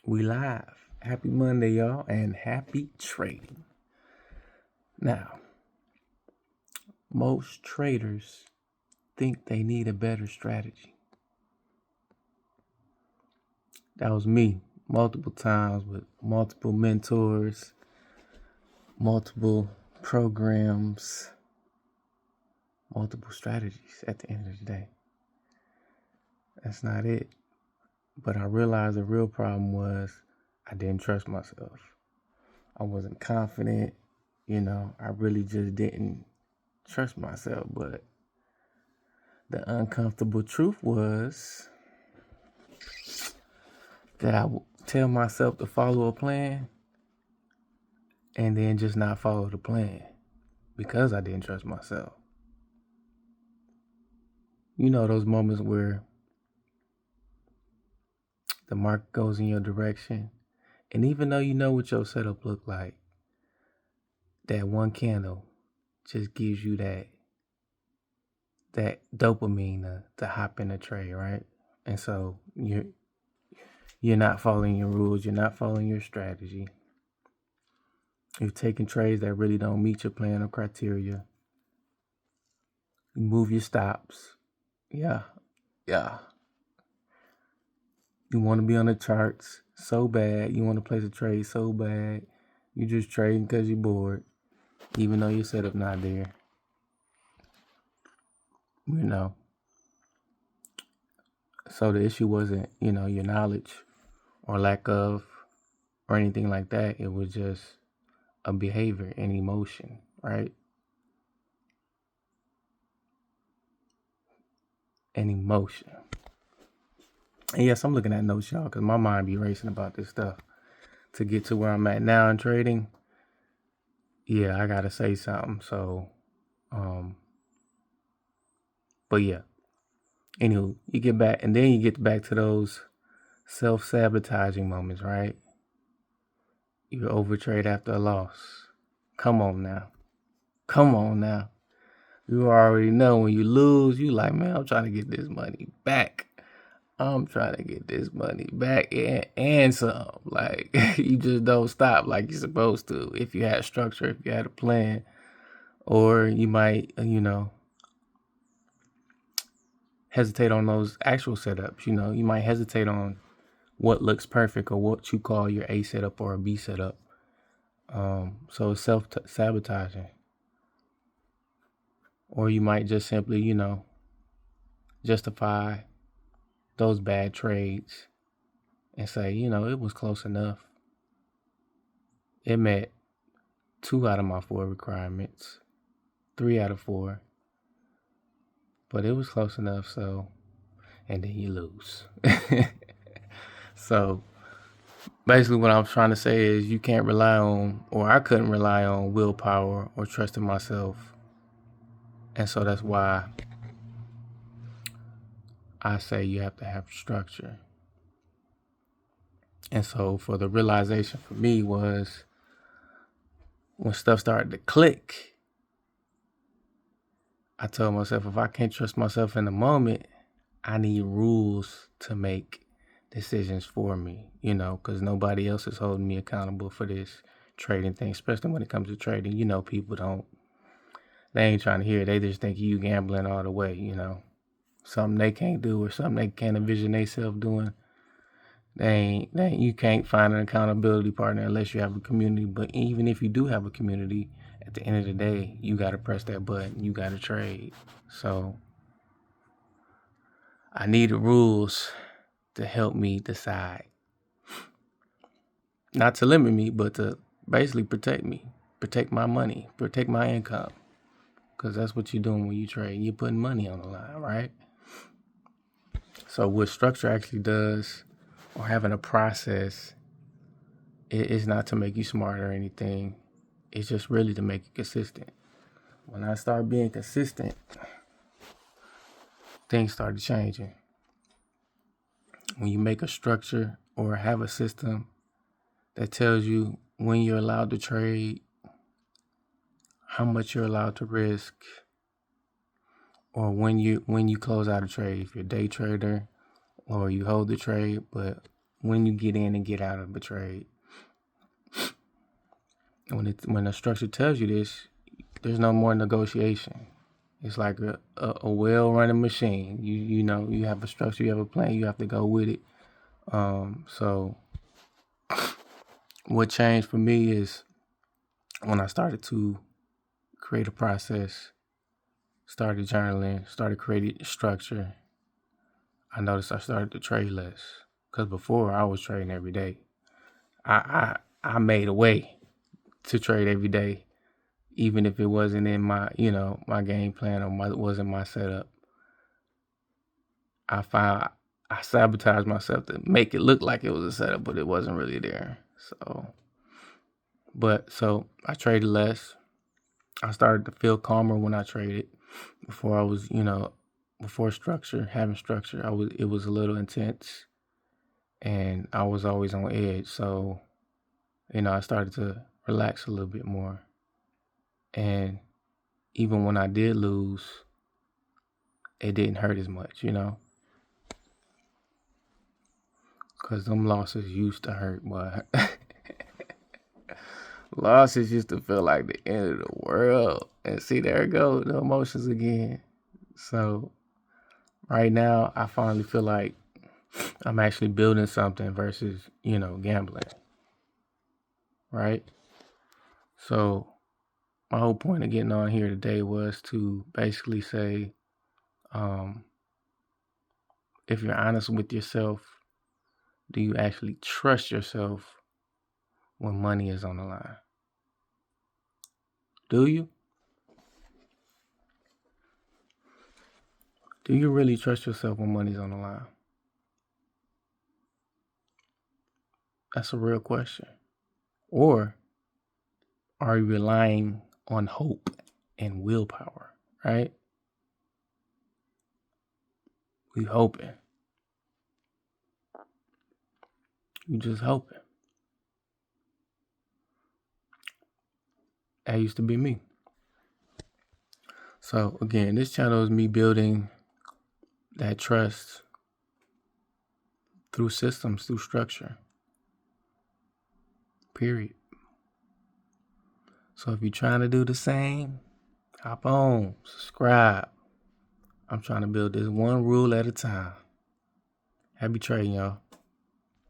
We live. Happy Monday, y'all, and happy trading. Now, most traders think they need a better strategy. That was me multiple times with multiple mentors, multiple programs, multiple strategies at the end of the day. That's not it. But I realized the real problem was I didn't trust myself. I wasn't confident. I really just didn't trust myself. But the uncomfortable truth was that I would tell myself to follow a plan and then just not follow the plan because I didn't trust myself. Those moments where the market goes in your direction, and even though you know what your setup looked like, that one candle just gives you that dopamine to hop in the trade, right? And so you're not following your rules, you're not following your strategy. You're taking trades that really don't meet your plan or criteria. You move your stops. Yeah. You want to be on the charts so bad. You want to place a trade so bad. You're just trading because you're bored, even though your setup not there. So the issue wasn't, your knowledge or lack of or anything like that. It was just a behavior and emotion, right? An emotion. And yes, I'm looking at notes, y'all, because my mind be racing about this stuff. To get to where I'm at now in trading, yeah, I gotta say something. So, but yeah. Anywho, you get back, and then you get back to those self-sabotaging moments, right? You overtrade after a loss. Come on now. You already know when you lose, you like, man, I'm trying to get this money back. And some. Like, you just don't stop like you're supposed to. If you had structure, if you had a plan, or you might, hesitate on those actual setups. You might hesitate on what looks perfect or what you call your A setup or a B setup. So it's self-sabotaging. Or you might just simply, justify those bad trades and say, it was close enough. It met 2 out of my 4 requirements, 3 out of 4. But it was close enough, so, and then you lose. So basically what I'm trying to say is you can't rely on, or I couldn't rely on willpower or trusting myself. And so that's why I say you have to have structure. And so for the realization for me was when stuff started to click, I told myself if I can't trust myself in the moment, I need rules to make decisions for me, because nobody else is holding me accountable for this trading thing, especially when it comes to trading. People they ain't trying to hear it. They just think you gambling all the way, something they can't do or something they can't envision themselves doing. You can't find an accountability partner unless you have a community. But even if you do have a community, at the end of the day, you got to press that button. You got to trade. So I needed rules to help me decide. Not to limit me, but to basically protect me, protect my money, protect my income. Because that's what you're doing when you trade. You're putting money on the line, right? So what structure actually does, or having a process, it's not to make you smart or anything. It's just really to make you consistent. When I started being consistent, things started changing. When you make a structure or have a system that tells you when you're allowed to trade, how much you're allowed to risk, or when you close out a trade, if you're a day trader or you hold the trade, but when you get in and get out of a trade. When the structure tells you this, there's no more negotiation. It's like a well-running machine. You know, you have a structure, you have a plan, you have to go with it. So what changed for me is when I started to create a process, started journaling, started creating structure, I noticed I started to trade less. Because before I was trading every day. I made a way to trade every day, even if it wasn't in my, my game plan or wasn't my setup. I sabotaged myself to make it look like it was a setup, but it wasn't really there. So I traded less. I started to feel calmer when I traded. Before I was, before having structure, it was a little intense, and I was always on edge. So, I started to relax a little bit more. And even when I did lose, it didn't hurt as much, because them losses used to hurt, but losses used to feel like the end of the world. And see, there it goes, the emotions again. So right now, I finally feel like I'm actually building something versus, gambling. Right? So my whole point of getting on here today was to basically say, if you're honest with yourself, do you actually trust yourself when money is on the line? Do you? Do you really trust yourself when money's on the line? That's a real question. Or are you relying on hope and willpower, right? We hoping. You just hoping. That used to be me. So again, this channel is me building that trust through systems, through structure. Period. So if you're trying to do the same, hop on, subscribe. I'm trying to build this one rule at a time. Happy trading, y'all.